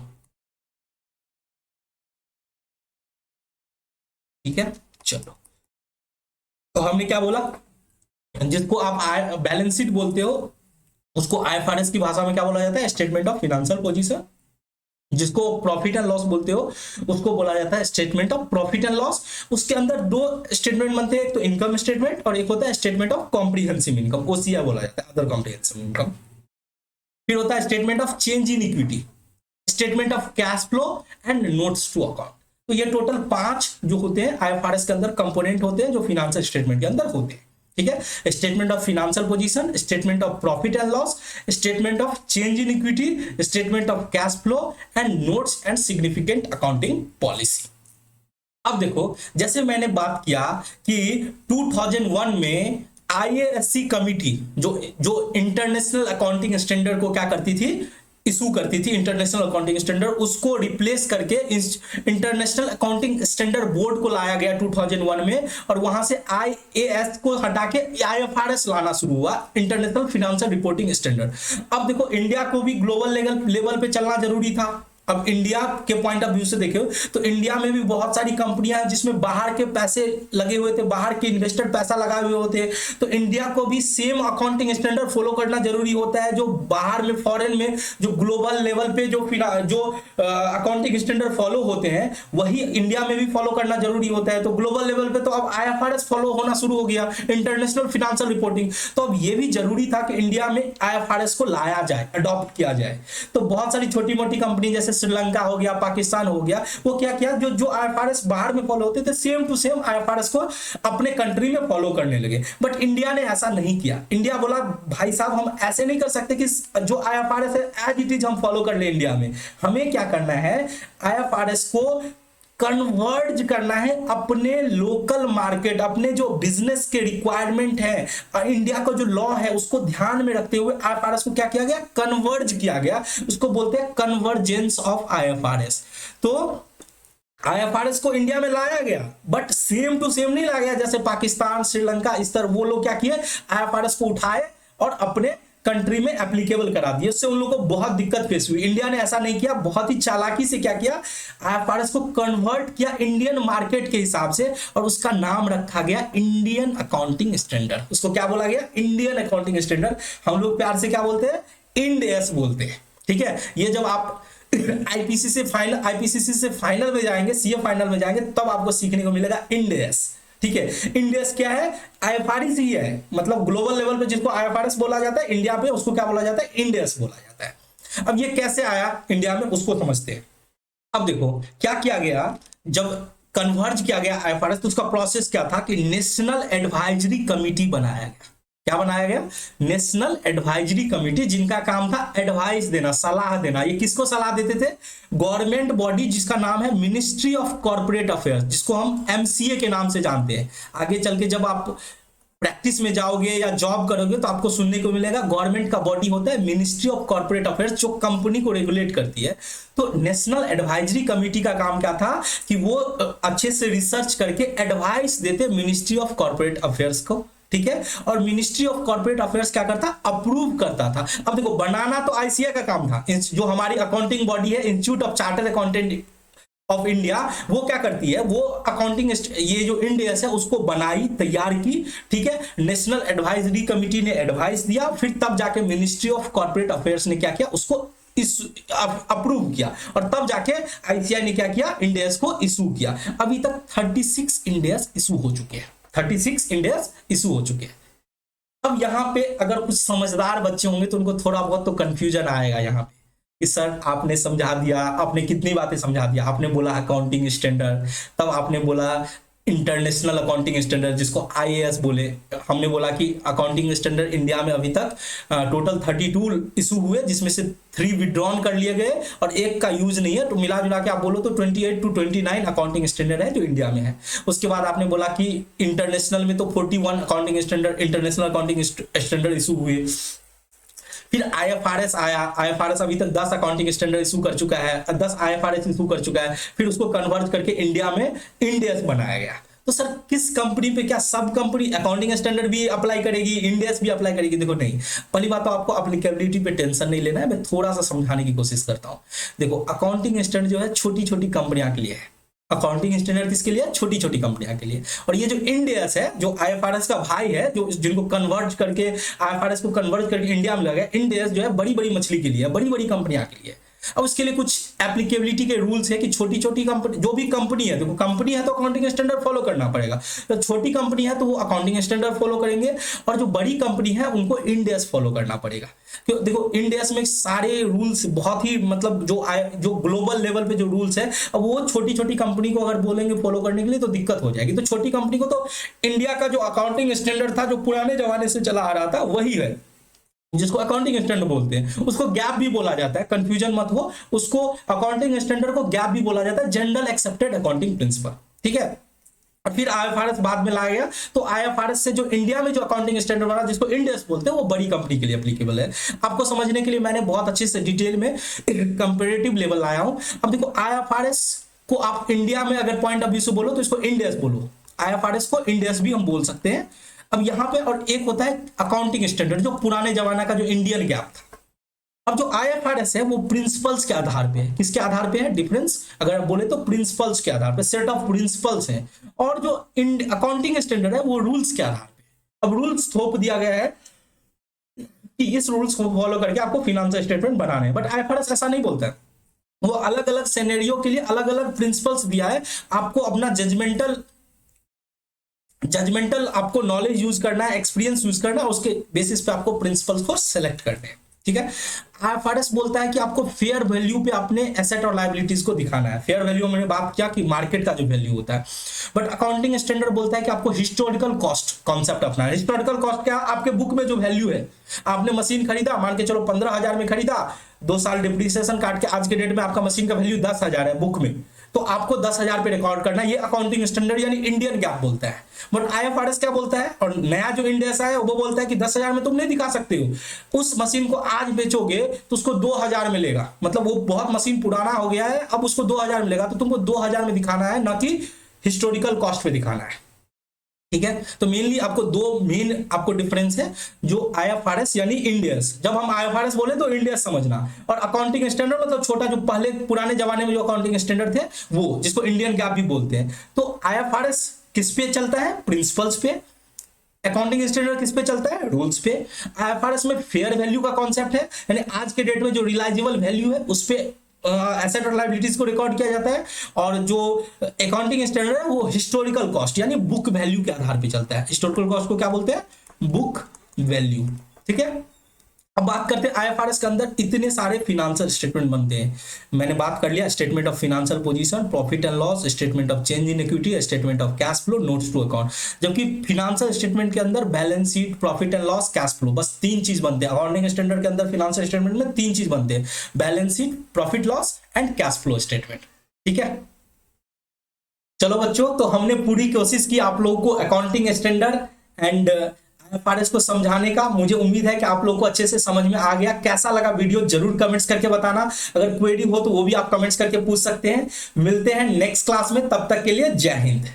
ठीक है। चलो तो हमने क्या बोला, जिसको आप बैलेंस शीट बोलते हो उसको आईएफआरएस की भाषा में क्या बोला जाता है? Statement of financial position. जिसको प्रॉफिट एंड लॉस बोलते हो उसको बोला जाता है statement of profit and loss. उसके अंदर 2 स्टेटमेंट बनते हैं, एक तो इनकम स्टेटमेंट और एक होता है statement of comprehensive income, OCI बोला जाता है, अदर कॉम्प्रिहेंसिव इनकम। फिर होता है statement of change in equity, statement of cash flow and notes to account. तो ये टोटल 5 जो होते हैं आईएफआरएस के अंदर कंपोनेंट होते हैं जो फिनेंशियल स्टेटमेंट के अंदर होते हैं। ठीक है। Statement of financial position, statement of profit and loss, statement of change in equity, statement of cash flow and notes and significant accounting policy. अब देखो जैसे मैंने बात किया कि 2001 में आईएएससी कमिटी जो इंटरनेशनल अकाउंटिंग स्टैंडर्ड को क्या करती थी, इशू करती थी, इंटरनेशनल अकाउंटिंग स्टैंडर्ड, उसको रिप्लेस करके इंटरनेशनल अकाउंटिंग स्टैंडर्ड बोर्ड को लाया गया 2001 में, और वहां से आईएएस को हटा के आईएफआरएस लाना शुरू हुआ, इंटरनेशनल फाइनेंशियल रिपोर्टिंग स्टैंडर्ड। अब देखो इंडिया को भी ग्लोबल लेवल पे चलना जरूरी था। अब इंडिया के पॉइंट ऑफ व्यू से देखो तो इंडिया में भी बहुत सारी कंपनियां हैं जिसमें बाहर के पैसे लगे हुए थे, बाहर के इन्वेस्टर पैसा लगाए हुए होते हैं। तो इंडिया को भी सेम अकाउंटिंग स्टैंडर्ड फॉलो करना जरूरी होता है। जो बाहर में फॉरेन में जो ग्लोबल लेवल पे जो अकाउंटिंग स्टैंडर्ड फॉलो होते हैं वही इंडिया में भी फॉलो करना जरूरी होता है। तो ग्लोबल लेवल पे तो अब आईएफआरएस फॉलो होना शुरू हो गया, इंटरनेशनल फाइनेंशियल रिपोर्टिंग। तो अब ये भी जरूरी था कि इंडिया में आईएफआरएस को लाया जाए, अडॉप्ट किया जाए। तो बहुत सारी छोटी मोटी कंपनी जैसे श्रीलंका हो गया, पाकिस्तान हो गया, वो क्या किया, जो आईएफआरएस बाहर में फॉलो होते थे सेम टू सेम आईएफआरएस को अपने कंट्री में फॉलो करने लगे। बट इंडिया ने ऐसा नहीं किया। इंडिया बोला भाई साहब हम ऐसे नहीं कर सकते कि जो आईएफआरएस है एज इट इज हम फॉलो कर ले इंडिया में। हमें क्या करना है, आईएफआरएस को कन्वर्ज करना है अपने लोकल मार्केट, अपने जो बिजनेस के रिक्वायरमेंट है, इंडिया का जो लॉ है उसको ध्यान में रखते हुए आईएफआरएस को क्या किया गया, कन्वर्ज किया गया। उसको बोलते हैं कन्वर्जेंस ऑफ आईएफआरएस। तो आईएफआरएस को इंडिया में लाया गया बट सेम टू सेम नहीं लाया गया। जैसे पाकिस्तान, श्रीलंका, इस तरह वो लोग क्या किए, आईएफआरएस को उठाए और अपने कंट्री में एप्लीकेबल करा दिया। उससे उन लोगों को बहुत दिक्कत फेस हुई। इंडिया ने ऐसा नहीं किया, बहुत ही चालाकी से क्या किया, आईएफआरएस को कन्वर्ट किया इंडियन मार्केट के हिसाब से और उसका नाम रखा गया इंडियन अकाउंटिंग स्टैंडर्ड। उसको क्या बोला गया, इंडियन अकाउंटिंग स्टैंडर्ड। हम लोग प्यार से क्या बोलते हैं, इंड एस बोलते हैं। ठीक है। ये जब आप आईपीसीसी से फाइनल में जाएंगे, सीए फाइनल में जाएंगे, तब आपको सीखने को मिलेगा इंड एस। ठीक है। इंडियस क्या है, आईएफआरएस ही है। मतलब ग्लोबल लेवल पे जिसको आईएफआरएस बोला जाता है, इंडिया पे उसको क्या बोला जाता है, इंडियस बोला जाता है। अब ये कैसे आया इंडिया में उसको समझते हैं। अब देखो क्या किया गया, जब कन्वर्ज किया गया आईएफआरएस तो उसका प्रोसेस क्या था कि नेशनल एडवाइजरी कमिटी बनाया गया। क्या बनाया गया, नेशनल एडवाइजरी कमिटी, जिनका काम था एडवाइस देना, सलाह देना। ये किसको सलाह देते थे, गवर्नमेंट बॉडी जिसका नाम है मिनिस्ट्री ऑफ कॉर्पोरेट अफेयर्स, जिसको हम एमसीए के नाम से जानते हैं। आगे चल के जब आप प्रैक्टिस में जाओगे या जॉब करोगे तो आपको सुनने को मिलेगा गवर्नमेंट का बॉडी होता है मिनिस्ट्री ऑफ कॉर्पोरेट अफेयर्स, जो कंपनी को रेगुलेट करती है। तो नेशनल एडवाइजरी कमिटी का काम क्या था कि वो अच्छे से रिसर्च करके एडवाइस देते मिनिस्ट्री ऑफ कॉर्पोरेट अफेयर्स को। ठीक है। और मिनिस्ट्री ऑफ कॉर्पोरेट अफेयर्स क्या करता, अप्रूव करता था। अब देखो बनाना तो आईसीए का काम था, जो हमारी अकाउंटिंग बॉडी है, institute of chartered accountant of India वो क्या करती है, वो अकाउंटिंग ये जो इंड एस है उसको बनाई, तैयार की, ठीक है। नेशनल एडवाइजरी कमिटी ने एडवाइस दिया, फिर तब जाके मिनिस्ट्री ऑफ कॉर्पोरेट अफेयर्स ने क्या किया, उसको अप्रूव किया, और तब जाके आईसीआई ने क्या किया, इंड एस को इशू किया। अभी तक 36 इंड एस इशू हो चुके हैं, 36 इंड एस इशू हो चुके हैं। अब यहाँ पे अगर कुछ समझदार बच्चे होंगे तो उनको थोड़ा बहुत तो कंफ्यूजन आएगा यहाँ पे कि सर आपने समझा दिया, आपने कितनी बातें समझा दिया, आपने बोला अकाउंटिंग स्टैंडर्ड, तब आपने बोला इंटरनेशनल अकाउंटिंग स्टैंडर्ड जिसको आईएएस बोले, हमने बोला कि अकाउंटिंग स्टैंडर्ड इंडिया में अभी तक टोटल 32 इशू हुए, जिसमें से 3 विड्रॉन कर लिए गए और एक का यूज नहीं है, तो मिला जुला के आप बोलो तो 28 to 29 अकाउंटिंग स्टैंडर्ड है जो इंडिया में है। उसके बाद आपने बोला कि इंटरनेशनल में तो 41 accounting standard, international accounting standard issue हुए। फिर आईएफआरएस आया, आईएफआरएस अभी तक 10 अकाउंटिंग स्टैंडर्ड इशू कर चुका है, 10 आईएफआरएस इशू कर चुका है, फिर उसको कन्वर्ट करके इंडिया में इंड एस बनाया गया। तो सर किस कंपनी पे क्या सब कंपनी अकाउंटिंग स्टैंडर्ड भी अप्लाई करेगी, इंड एस भी अप्लाई करेगी? देखो नहीं, पहली बात तो आपको एप्लीकेबिलिटी पे टेंशन नहीं लेना है, मैं थोड़ा सा समझाने की कोशिश करता हूँ। देखो अकाउंटिंग स्टैंडर्ड जो है छोटी छोटी कंपनियों के लिए है, अकाउंटिंग स्टैंडर्ड किसके लिए? छोटी छोटी कंपनियों के लिए। और ये जो इंड एस है जो आईएफआरएस का भाई है, जो जिनको कन्वर्ट करके आईएफआरएस को कन्वर्ट करके इंडिया में लगा, इंड एस जो है बड़ी बड़ी मछली के लिए, बड़ी बड़ी कंपनियों के लिए। अब उसके लिए कुछ एप्लीकेबिलिटी के रूल्स है कि छोटी छोटी कंपनी, जो भी कंपनी है, देखो कंपनी है तो अकाउंटिंग स्टैंडर्ड फॉलो करना पड़ेगा, तो छोटी कंपनी है तो वो अकाउंटिंग स्टैंडर्ड फॉलो करेंगे, और जो बड़ी कंपनी है उनको इंड एस फॉलो करना पड़ेगा। क्यों? देखो इंड एस में सारे रूल्स बहुत ही मतलब जो ग्लोबल लेवल पे जो रूल्स है, अब वो छोटी छोटी कंपनी को अगर बोलेंगे फॉलो करने के लिए तो दिक्कत हो जाएगी। तो छोटी कंपनी को तो इंडिया का जो अकाउंटिंग स्टैंडर्ड था जो पुराने जमाने से चला आ रहा था वही है, जिसको अकाउंटिंग स्टैंडर्ड बोलते हैं, उसको गैप भी बोला जाता है, कंफ्यूजन मत हो, उसको अकाउंटिंग स्टैंडर्ड को गैप भी बोला जाता है, जनरल एक्सेप्टेड अकाउंटिंग प्रिंसिपल, ठीक है। और फिर आईएफआरएस बाद में लाया गया, तो आईएफआरएस से जो इंडिया में जो अकाउंटिंग स्टैंडर्ड बना जिसको इंड एस बोलते हैं वो बड़ी कंपनी के लिए एप्लीकेबल है। आपको समझने के लिए मैंने बहुत अच्छे से डिटेल में एक कंपैरेटिव लेवल लाया हूं। अब देखो आईएफआरएस को आप इंडिया में अगर पॉइंट ऑफ व्यू से बोलो तो इसको इंड एस बोलो, आईएफआरएस को इंड एस भी हम बोल सकते हैं। अब यहां पे और एक होता है अकाउंटिंग स्टैंडर्ड जो पुराने जमाना का जो इंडियन गैप था। अब जो आईएफआरएस है वो प्रिंसिपल्स के आधार पे है, किसके आधार पे है? डिफरेंस अगर आप बोले तो प्रिंसिपल्स के आधार पे, सेट ऑफ प्रिंसिपल्स हैं। और जो अकाउंटिंग स्टैंडर्ड है वो रूल्स के आधार पे। अब रूल्स थोप दिया गया है कि इस रूल्स को फॉलो करके आपको फाइनेंशियल स्टेटमेंट बनाने हैं, बट आईएफआरएस ऐसा नहीं बोलता है, वो अलग अलग सिनेरियो के लिए अलग अलग प्रिंसिपल्स दिया है। आपको अपना जजमेंटल आपको नॉलेज यूज करना है, एक्सपीरियंस यूज करना है, उसके बेसिस पे आपको प्रिंसिपल्स को सेलेक्ट करने हैं, ठीक है। आईएफआरएस बोलता है कि आपको फेयर वैल्यू पे अपने एसेट और लायबिलिटीज को दिखाना है। फेयर वैल्यू मैंने बात किया कि मार्केट का जो वैल्यू होता है, बट अकाउंटिंग स्टैंडर्ड बोलता है कि आपको हिस्टोरिकल कॉस्ट कॉन्सेप्ट अपनाना है। हिस्टोरिकल कॉस्ट क्या? आपके बुक में जो वैल्यू है, आपने मशीन खरीदा, मान के चलो 15,000 में खरीदा, 2 साल डिप्रिसिएशन काट के आज के डेट में आपका मशीन का वैल्यू 10,000 है बुक में, तो आपको 10,000 पे रिकॉर्ड करना है। ये अकाउंटिंग स्टैंडर्ड यानी इंडियन गैप बोलता है। बट आईएफआरएस क्या बोलता है, और नया जो इंड एस है वो बोलता है कि 10,000 में तुम नहीं दिखा सकते हो। उस मशीन को आज बेचोगे तो उसको 2,000 मिलेगा, मतलब वो बहुत मशीन पुराना हो गया है, अब उसको 2,000 मिलेगा, तो तुमको 2,000 में दिखाना है, ना कि हिस्टोरिकल कॉस्ट पे दिखाना है, ठीक है। तो मेनली आपको दो मेन आपको डिफरेंस है, जो आईएफआरएस यानी इंड एस। जब हम आईएफआरएस बोले तो इंड एस समझना, और अकाउंटिंग स्टैंडर्ड मतलब छोटा जो पहले पुराने जमाने में जो अकाउंटिंग स्टैंडर्ड थे वो, जिसको इंडियन गैप भी बोलते हैं। तो आईएफआरएस किस पे चलता है? प्रिंसिपल्स पे। अकाउंटिंग स्टैंडर्ड किस पे चलता है? रूल्स पे। आईएफआरएस में फेयर वैल्यू का कॉन्सेप्ट है, यानी आज के डेट में जो रिलाइजेबल वैल्यू है उस पे एसेट और लायबिलिटीज को रिकॉर्ड किया जाता है। और जो अकाउंटिंग स्टैंडर्ड है वो हिस्टोरिकल कॉस्ट यानी बुक वैल्यू के आधार पे चलता है। हिस्टोरिकल कॉस्ट को क्या बोलते हैं? बुक वैल्यू, ठीक है। अब बात करते हैं आईएफआरएस के अंदर इतने सारे फिनेंशियल स्टेटमेंट बनते हैं। मैंने बात कर लिया statement of financial position, profit and loss, statement of change in equity, statement of cash flow, notes to account. जबकि फिनेंशियल स्टेटमेंट के अंदर balance sheet, profit and loss, cash flow, बस 3 चीज बनते हैं। अकाउंटिंग स्टैंडर्ड के अंदर फिनेंशियल स्टेटमेंट में 3 चीज बनते हैं, balance sheet, profit loss and cash flow statement, ठीक है। चलो बच्चों, तो हमने पूरी कोशिश की आप लोगों को अकाउंटिंग स्टैंडर्ड एंड आईएफआरएस को समझाने का। मुझे उम्मीद है कि आप लोगों को अच्छे से समझ में आ गया। कैसा लगा वीडियो जरूर कमेंट्स करके बताना। अगर क्वेरी हो तो वो भी आप कमेंट्स करके पूछ सकते हैं। मिलते हैं नेक्स्ट क्लास में, तब तक के लिए जय हिंद।